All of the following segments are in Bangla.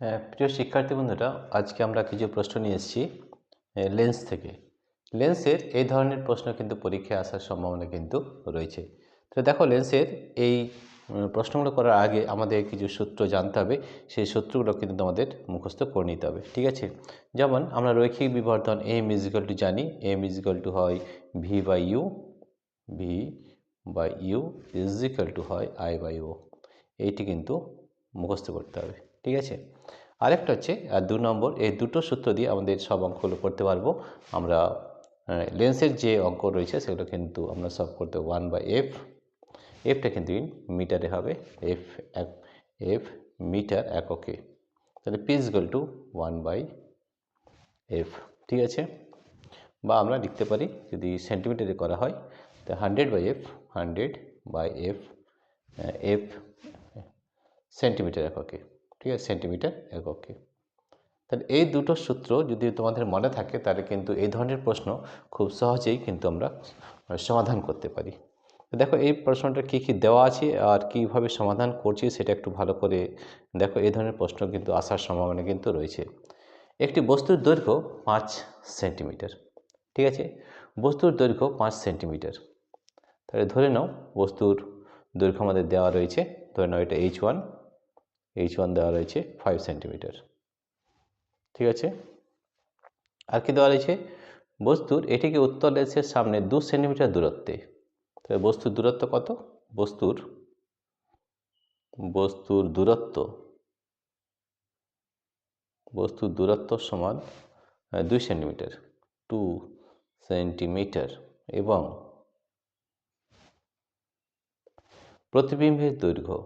প্রিয় শিক্ষার্থী বন্ধুরা, আজকে আমরা কিছু প্রশ্ন নিয়ে এসেছি লেন্স থেকে। লেন্সের এই ধরনের প্রশ্ন কিন্তু পরীক্ষায় আসার সম্ভাবনা কিন্তু রয়েছে। তো দেখো, লেন্সের এই প্রশ্নগুলো করার আগে আমাদের কিছু সূত্র জানতে হবে। সেই সূত্রগুলো কিন্তু আমাদের মুখস্থ করে নিতে হবে, ঠিক আছে? যেমন আমরা রৈখিক বিবর্ধন এম ইজিক্যাল টু জানি, এম ইজিক্যাল টু হয় v by u, v by u is equal to হয় আই বাই ও। এইটি কিন্তু মুখস্থ করতে হবে, ঠিক আছে? আরেকটা হচ্ছে 2 নম্বর, এই দুটো সূত্র দিয়ে আমাদের সব অঙ্কগুলো করতে পারবো আমরা। লেন্সের যে অঙ্ক রয়েছে সেগুলো কিন্তু আমরা সলভ করতে 1/f, এফটা কিন্তু ইন মিটারে হবে, এফ এফ মিটার এককে, তাহলে পি ইকুয়াল টু 1/f, ঠিক আছে? বা আমরা লিখতে পারি, যদি সেন্টিমিটারে করা হয় তো 100/f, 100/f, এফ সেন্টিমিটার এককে, ঠিক আছে? সেন্টিমিটার এককে। তাহলে এই দুটো সূত্র যদি তোমাদের মনে থাকে তাহলে কিন্তু এই ধরনের প্রশ্ন খুব সহজেই কিন্তু আমরা সমাধান করতে পারি। দেখো এই প্রশ্নটা কী কী দেওয়া আছে আর কীভাবে সমাধান করছি সেটা একটু ভালো করে দেখো। এই ধরনের প্রশ্ন কিন্তু আসার সম্ভাবনা কিন্তু রয়েছে। একটি বস্তুর দৈর্ঘ্য 5 সেন্টিমিটার, ঠিক আছে? বস্তুর দৈর্ঘ্য 5 সেন্টিমিটার। তাহলে ধরে নাও বস্তুর দৈর্ঘ্য আমাদের দেওয়া রয়েছে, ধরে নাও এটা H1 দেওয়া রয়েছে 5 সেন্টিমিটার, ঠিক আছে? আর কি দেওয়া রয়েছে? বস্তুর এটিকে উত্তর লেন্সের সামনে 2 সেন্টিমিটার দূরত্বে। তাহলে বস্তুর দূরত্ব কত? বস্তুর দূরত্ব সমান 2 সেন্টিমিটার, 2 সেন্টিমিটার, এবং প্রতিবিম্বের দৈর্ঘ্য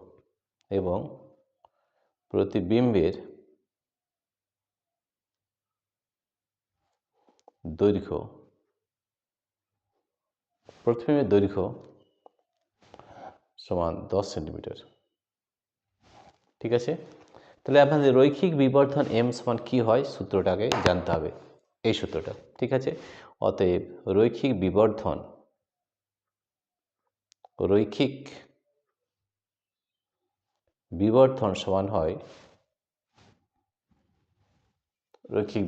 প্রতিবিম্বের দৈর্ঘ্য সমান 10 সেন্টিমিটার, ঠিক আছে? তাহলে আপনাদের রৈখিক বিবর্ধন এম সমান কী হয় সূত্রটাকে জানতে হবে, এই সূত্রটা, ঠিক আছে? অতএব রৈখিক বিবর্ধন সমান হয় রৈখিক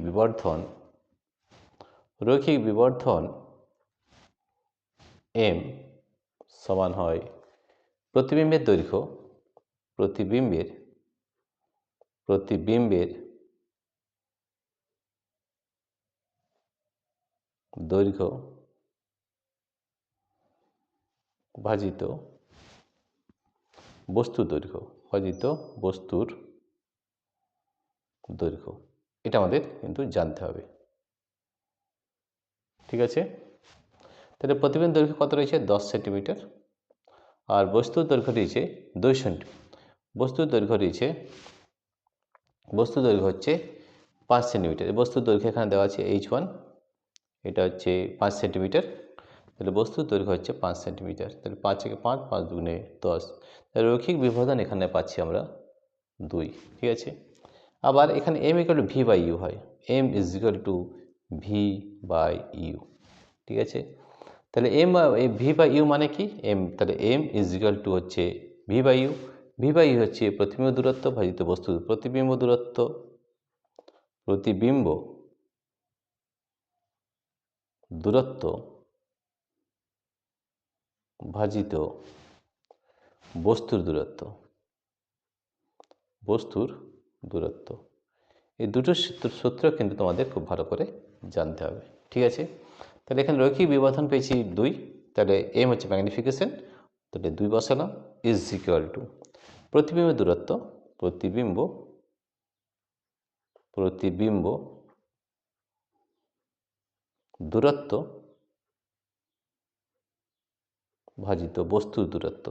বিবর্ধন এম সমান হয় প্রতিবিম্বের দৈর্ঘ্য ভাজিত বস্তুর দৈর্ঘ্য। এটা আমাদের কিন্তু জানতে হবে, ঠিক আছে? তাহলে প্রতিবিম্বের দৈর্ঘ্য কত রয়েছে? 10 সেন্টিমিটার, আর বস্তুর দৈর্ঘ্য রয়েছে 2 সেন্টিমিটার। বস্তুর দৈর্ঘ্য হচ্ছে 5 সেন্টিমিটার। বস্তুর দৈর্ঘ্য এখানে দেওয়া আছে H1, এটা হচ্ছে 5 সেন্টিমিটার। তাহলে বস্তুর দৈর্ঘ্য হচ্ছে 5 সেন্টিমিটার। তাহলে 5 থেকে 5, 5 দুগুণে 10। তাহলে রৈখিক বিবর্ধন এখানে পাচ্ছি আমরা 2, ঠিক আছে? আবার এখানে m equal to V by u হয়, m is equal to V by u, ঠিক আছে? তাহলে ভি বাই ইউ মানে কি? তাহলে m ইজ ইকুয়াল টু হচ্ছে v by u. V by u হচ্ছে প্রতিবিম্ব দূরত্ব ভাজিত বস্তুর প্রতিবিম্ব দূরত্ব ভাজিত বস্তুর দূরত্ব। এই দুটো সূত্র কিন্তু তোমাদের খুব ভালো করে জানতে হবে, ঠিক আছে? তাহলে এখানে রৈখিক বিবর্ধন পেয়েছি 2, তাহলে এম হচ্ছে ম্যাগনিফিকেশন, তাহলে 2 বসালাম, ইজ ইকুয়াল টু প্রতিবিম্ব দূরত্ব ভাজিত বস্তুর দূরত্ব।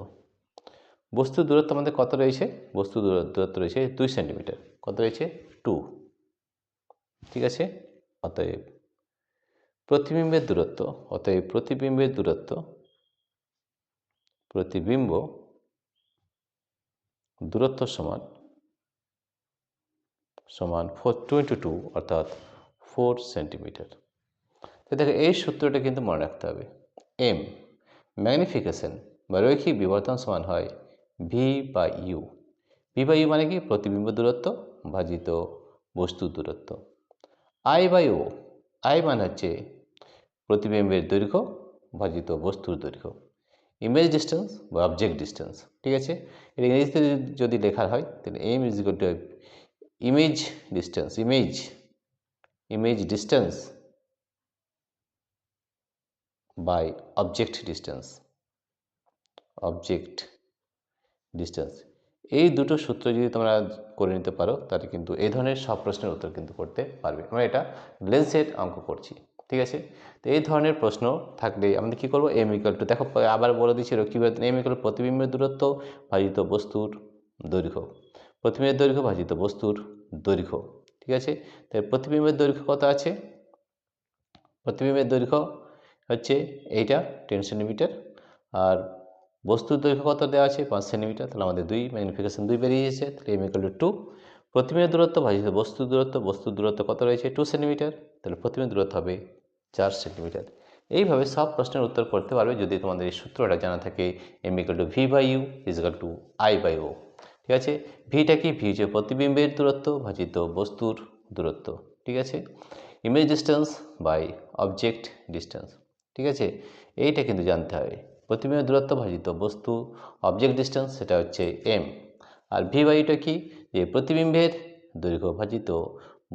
বস্তুর দূরত্ব আমাদের কত রয়েছে? বস্তুর দূরত্ব রয়েছে 2 সেন্টিমিটার। কত রয়েছে? 2, ঠিক আছে? অতএব প্রতিবিম্ব দূরত্ব সমান 4/2, অর্থাৎ 4 সেন্টিমিটার। তো দেখো এই সূত্রটা কিন্তু মনে রাখতে হবে। এম ম্যাগনিফিকেশন বা রৈখিক বিবর্ধন সমান হয় v by u. V by u মানে কি? প্রতিবিম্ব দূরত্ব ভাজিত বস্তুর দূরত্ব। আই বাই ও, আই মানে হচ্ছে প্রতিবিম্বের দৈর্ঘ্য ভাজিত বস্তুর দৈর্ঘ্য। ইমেজ ডিস্টেন্স বা অবজেক্ট ডিস্টেন্স, ঠিক আছে? এটা ইংরেজিতে যদি লেখা হয় তাহলে m is equal to image distance, image distance by object distance, object distance. এই দুটো সূত্র যদি তোমরা করে নিতে পারো তাহলে কিন্তু এই ধরনের সব প্রশ্নের উত্তর কিন্তু করতে পারবে। আমরা এটা লেন্সের অঙ্ক করছি, ঠিক আছে? তো এই ধরনের প্রশ্ন থাকলে আমরা কী করবো? এম ইকুয়াল টু, দেখো আবার বলে দিচ্ছিল কীভাবে, এম ইকুয়াল টু প্রতিবিম্বের দূরত্ব ভাজিত বস্তুর দৈর্ঘ্য, প্রতিবিম্বের দৈর্ঘ্য ভাজিত বস্তুর দৈর্ঘ্য, ঠিক আছে? তাই প্রতিবিম্বের দৈর্ঘ্য কত আছে? প্রতিবিম্বের দৈর্ঘ্য হচ্ছে এইটা 10 সেন্টিমিটার, আর বস্তুর দৈর্ঘ্য কত দেওয়া আছে? 5 সেন্টিমিটার। তাহলে আমাদের ম্যাগনিফিকেশন 2 বেরিয়ে এসেছে। তাহলে এম ইকুয়াল টু 2, প্রতিবিম্বের দূরত্ব ভাজিত বস্তুর দূরত্ব, বস্তুর দূরত্ব কত রয়েছে? 2 সেন্টিমিটার। তাহলে প্রতিবিম্বের দূরত্ব হবে 4 সেন্টিমিটার। এইভাবে সব প্রশ্নের উত্তর করতে পারবে যদি তোমাদের এই সূত্রটা জানা থাকে, M equal to V by U is equal to I by O, ঠিক আছে? ভিটা কি? ভি হচ্ছে প্রতিবিম্বের দূরত্ব ভাজিত বস্তুর দূরত্ব, ঠিক আছে? Image distance by object distance, ঠিক আছে? এইটা কিন্তু জানতে হবে। প্রতিবিম্বের দূরত্ব ভাজিত বস্তু অবজেক্ট ডিস্টেন্স, সেটা হচ্ছে এম। আর ভি বাই ইউটা কি? যে প্রতিবিম্বের দৈর্ঘ্য ভাজিত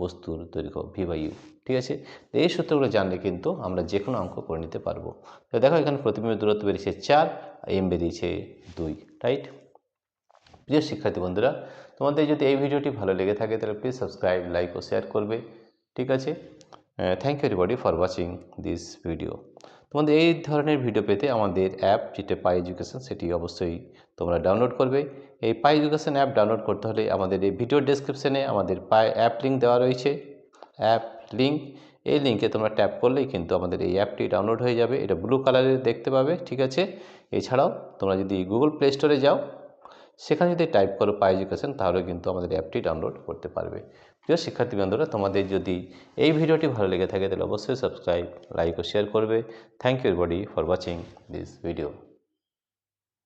বস্তুর দৈর্ঘ্য, ভি বাই ইউ, ঠিক আছে? তো এই সূত্রগুলো জানলে কিন্তু আমরা যে কোনো অঙ্ক করে নিতে পারবো। তো দেখো এখানে প্রতিবিম্বের দূরত্ব বেরিয়েছে 4, এম বেরিয়েছে 2, রাইট? প্রিয় শিক্ষার্থী বন্ধুরা, তোমাদের যদি এই ভিডিওটি ভালো লেগে থাকে তাহলে প্লিজ সাবস্ক্রাইব, লাইক ও শেয়ার করবে, ঠিক আছে? Thank you everybody for watching this video. তোমাদের এই ধরনের ভিডিও পেতে আমাদের অ্যাপ, যেটা পাই এডুকেশন, সেটি অবশ্যই তোমরা ডাউনলোড করবে। এই পাই এডুকেশন অ্যাপ ডাউনলোড করতে হলে আমাদের এই ভিডিও ডেসক্রিপশনে আমাদের পাই অ্যাপ লিঙ্ক দেওয়া রয়েছে, অ্যাপ লিঙ্ক। এই লিঙ্কে তোমরা ট্যাপ করলেই কিন্তু আমাদের এই অ্যাপটি ডাউনলোড হয়ে যাবে। এটা ব্লু কালারের দেখতে পাবে, ঠিক আছে? এছাড়াও তোমরা যদি গুগল প্লে স্টোরে যাও, সেখানে যদি টাইপ করো পাই এডুকেশন, তাহলে কিন্তু আমাদের অ্যাপটি ডাউনলোড করতে পারবে। প্রিয় শিক্ষার্থী বন্ধুরা, তোমাদের যদি এই ভিডিওটি ভালো লেগে থাকে তাহলে অবশ্যই সাবস্ক্রাইব, লাইক ও শেয়ার করবে। Thank you everybody for watching this video.